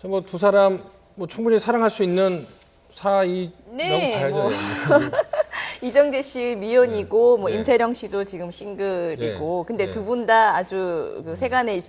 뭐 두 사람 뭐 충분히 사랑할 수 있는 사이라고 네, 봐야죠. 뭐. 예. 이정재 씨 미혼이고 뭐 네. 임세령 씨도 지금 싱글이고 네. 근데 네. 두 분 다 아주 그 세간의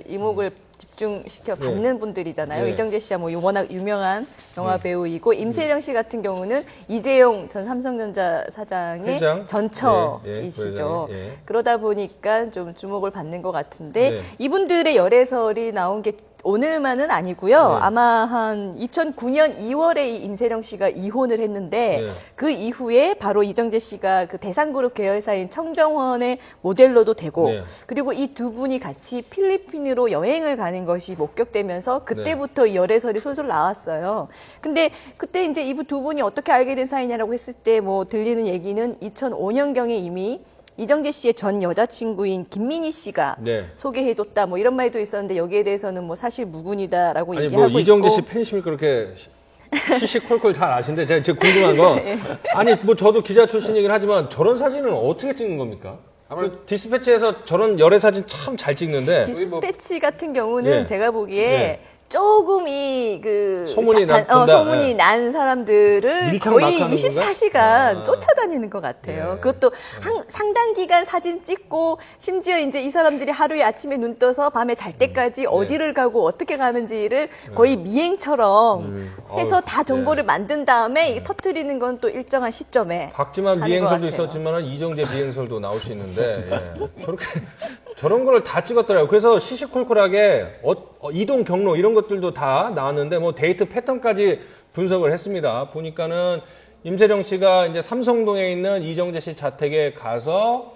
이목을 집중시켜 받는 분들이잖아요. 네. 이정재 씨야 뭐 워낙 유명한 영화 네. 배우이고 임세령 씨 같은 경우는 이재용 전 삼성전자 사장의 회장? 전처이시죠. 네. 네. 네. 그러다 보니까 좀 주목을 받는 것 같은데 네. 이분들의 열애설이 나온 게 오늘만은 아니고요. 네. 아마 한 2009년 2월에 임세령 씨가 이혼을 했는데 네. 그 이후에 바로 이정재 씨가 그 대상그룹 계열사인 청정원의 모델로도 되고 네. 그리고 이 두 분이 같이 필리핀으로 여행을 가는 것이 목격되면서 네. 그때부터 이 열애설이 솔솔 나왔어요. 근데 그때 이제 이 두 분이 어떻게 알게 된 사이냐라고 했을 때 뭐 들리는 얘기는 2005년경에 이미 이정재 씨의 전 여자친구인 김민희 씨가 네. 소개해줬다 뭐 이런 말도 있었는데 여기에 대해서는 뭐 사실 무근이다라고 아니 얘기하고 뭐 이정재 있고 씨 팬심을 그렇게 시시콜콜 잘 아신데 제가 궁금한 건 아니 뭐 저도 기자 출신이긴 하지만 저런 사진은 어떻게 찍는 겁니까? 그 디스패치에서 저런 열애 사진 참 잘 찍는데 디스패치 같은 경우는 예. 제가 보기에 예. 조금 이 소문이 돈다. 소문이 예. 난 사람들을 밀착 거의 막 하는 24시간 건가? 쫓아다니는 것 같아요. 예. 그것도 상당 기간 사진 찍고 심지어 이제 이 사람들이 하루에 아침에 눈 떠서 밤에 잘 때까지 어디를 가고 어떻게 가는지를 거의 미행처럼 해서 어우, 다 정보를 만든 다음에 이게 터트리는 건 또 일정한 시점에 박지만 하는 미행설도 것 같아요. 있었지만 이정재 미행설도 나올 수 있는데 예. 저렇게 저런 걸 다 찍었더라고요. 그래서 시시콜콜하게 이동 경로 이런 것들도 다 나왔는데 뭐 데이트 패턴까지 분석을 했습니다. 보니까는 임세령 씨가 이제 삼성동에 있는 이정재 씨 자택에 가서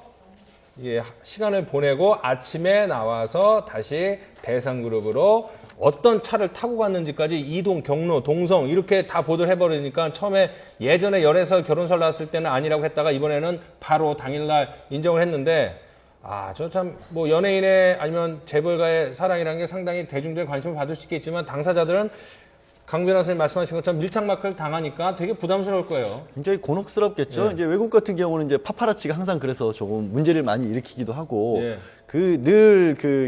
예, 시간을 보내고 아침에 나와서 다시 대상그룹으로 어떤 차를 타고 갔는지까지 이동 경로, 동성 이렇게 다 보도를 해버리니까 처음에 예전에 열애설 결혼설 나왔을 때는 아니라고 했다가 이번에는 바로 당일날 인정을 했는데 저 참 뭐 연예인의 아니면 재벌가의 사랑이라는 게 상당히 대중들의 관심을 받을 수 있겠지만 당사자들은 강 변호사님 말씀하신 것처럼 밀착 마크를 당하니까 되게 부담스러울 거예요. 굉장히 곤혹스럽겠죠. 예. 이제 외국 같은 경우는 이제 파파라치가 항상 그래서 조금 문제를 많이 일으키기도 하고 예.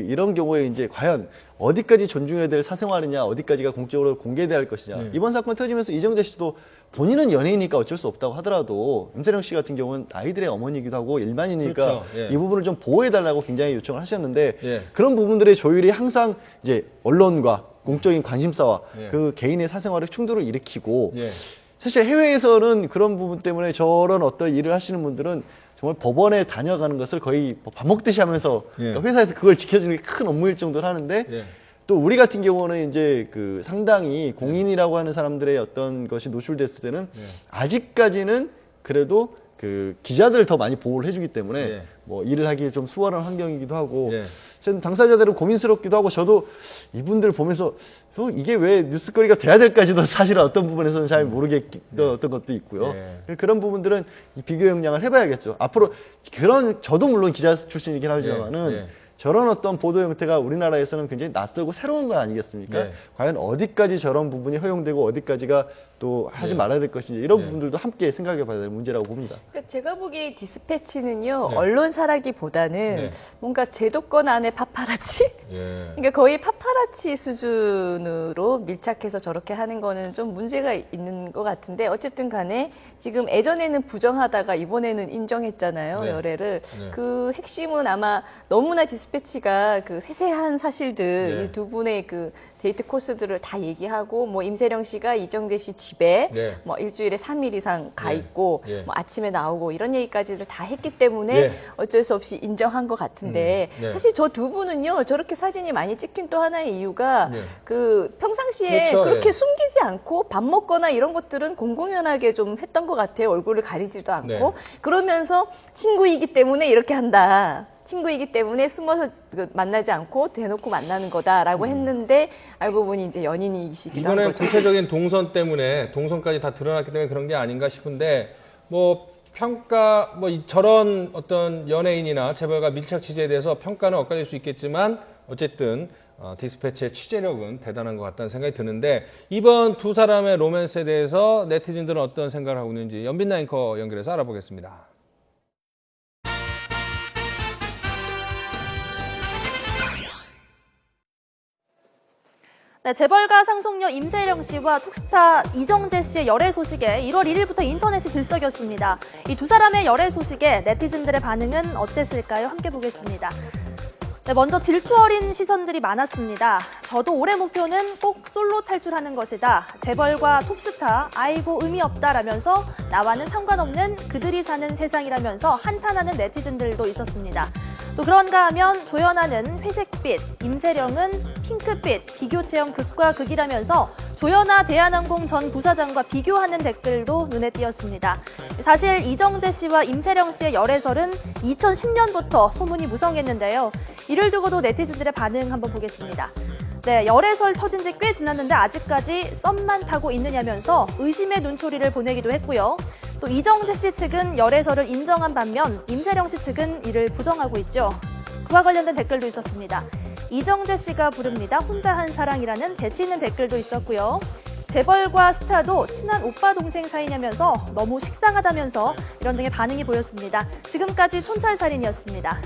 이런 경우에 이제 과연 어디까지 존중해야 될 사생활이냐, 어디까지가 공적으로 공개돼야 할 것이냐. 예. 이번 사건 터지면서 이정재 씨도 본인은 연예인이니까 어쩔 수 없다고 하더라도 임세령 씨 같은 경우는 아이들의 어머니이기도 하고 일반인이니까 그렇죠. 예. 이 부분을 좀 보호해달라고 굉장히 요청을 하셨는데 예. 그런 부분들의 조율이 항상 이제 언론과 공적인 관심사와 예. 그 개인의 사생활에 충돌을 일으키고 예. 사실 해외에서는 그런 부분 때문에 저런 어떤 일을 하시는 분들은 정말 법원에 다녀가는 것을 거의 밥 먹듯이 하면서 예. 그러니까 회사에서 그걸 지켜주는 게 큰 업무일 정도로 하는데 예. 또 우리 같은 경우는 이제 그 상당히 공인이라고 하는 사람들의 어떤 것이 노출됐을 때는 예. 아직까지는 그래도 그 기자들을 더 많이 보호를 해주기 때문에 예. 뭐 일을 하기 좀 수월한 환경이기도 하고 예. 저는 당사자들은 고민스럽기도 하고 저도 이분들 보면서 이게 왜 뉴스거리가 돼야 될까지도 사실은 어떤 부분에서는 잘 모르겠던 어떤 것도 있고요. 그런 부분들은 이 비교 역량을 해봐야겠죠. 앞으로 저도 물론 기자 출신이긴 하지만은 예. 저런 어떤 보도 형태가 우리나라에서는 굉장히 낯설고 새로운 거 아니겠습니까? 네. 과연 어디까지 저런 부분이 허용되고 어디까지가 또 하지 네. 말아야 될 것인지 이런 네. 부분들도 함께 생각해 봐야 될 문제라고 봅니다. 그러니까 제가 보기에 디스패치는요 네. 언론사라기보다는 네. 뭔가 제도권 안에 파파라치? 예. 그러니까 거의 파파라치 수준으로 밀착해서 저렇게 하는 거는 좀 문제가 있는 것 같은데 어쨌든 간에 지금 예전에는 부정하다가 이번에는 인정했잖아요 네. 열애를. 네. 그 핵심은 아마 너무나 디스패치가 그 세세한 사실들 네. 이 두 분의 그 데이트 코스들을 다 얘기하고 뭐 임세령 씨가 이정재 씨 집에 네. 뭐 일주일에 3일 이상 가 네. 있고 예. 뭐 아침에 나오고 이런 얘기까지를 다 했기 때문에 예. 어쩔 수 없이 인정한 것 같은데 네. 사실 저 두 분은요 저렇게 사진이 많이 찍힌 또 하나의 이유가 예. 그 평상시에 그렇죠. 그렇게 예. 숨기지 않고 밥 먹거나 이런 것들은 공공연하게 좀 했던 것 같아요. 얼굴을 가리지도 않고 네. 그러면서 친구이기 때문에 이렇게 한다. 친구이기 때문에 숨어서 만나지 않고 대놓고 만나는 거다라고 했는데 알고 보니 이제 연인이시기도 한 이번엔 거죠. 구체적인 동선 때문에 동선까지 다 드러났기 때문에 그런 게 아닌가 싶은데 뭐 평가 저런 어떤 연예인이나 재벌가 밀착 취재에 대해서 평가는 엇갈릴 수 있겠지만 어쨌든 디스패치의 취재력은 대단한 것 같다는 생각이 드는데 이번 두 사람의 로맨스에 대해서 네티즌들은 어떤 생각을 하고 있는지 연빈나 앵커 연결해서 알아보겠습니다. 네, 재벌가 상속녀 임세령 씨와 톱스타 이정재 씨의 열애 소식에 1월 1일부터 인터넷이 들썩였습니다. 이 두 사람의 열애 소식에 네티즌들의 반응은 어땠을까요? 함께 보겠습니다. 네, 먼저 질투 어린 시선들이 많았습니다. 저도 올해 목표는 꼭 솔로 탈출하는 것이다. 재벌과 톱스타, 아이고 의미 없다라면서 나와는 상관없는 그들이 사는 세상이라면서 한탄하는 네티즌들도 있었습니다. 또 그런가 하면 조연아는 회색빛, 임세령은 핑크빛, 비교 체형 극과 극이라면서 조연아 대한항공 전 부사장과 비교하는 댓글도 눈에 띄었습니다. 사실 이정재 씨와 임세령 씨의 열애설은 2010년부터 소문이 무성했는데요. 이를 두고도 네티즌들의 반응 한번 보겠습니다. 네, 열애설 터진 지 꽤 지났는데 아직까지 썸만 타고 있느냐면서 의심의 눈초리를 보내기도 했고요. 또 이정재 씨 측은 열애설을 인정한 반면 임세령 씨 측은 이를 부정하고 있죠. 그와 관련된 댓글도 있었습니다. 이정재 씨가 부릅니다. 혼자 한 사랑이라는 재치 있는 댓글도 있었고요. 재벌과 스타도 친한 오빠 동생 사이냐면서 너무 식상하다면서 이런 등의 반응이 보였습니다. 지금까지 촌철살인이었습니다.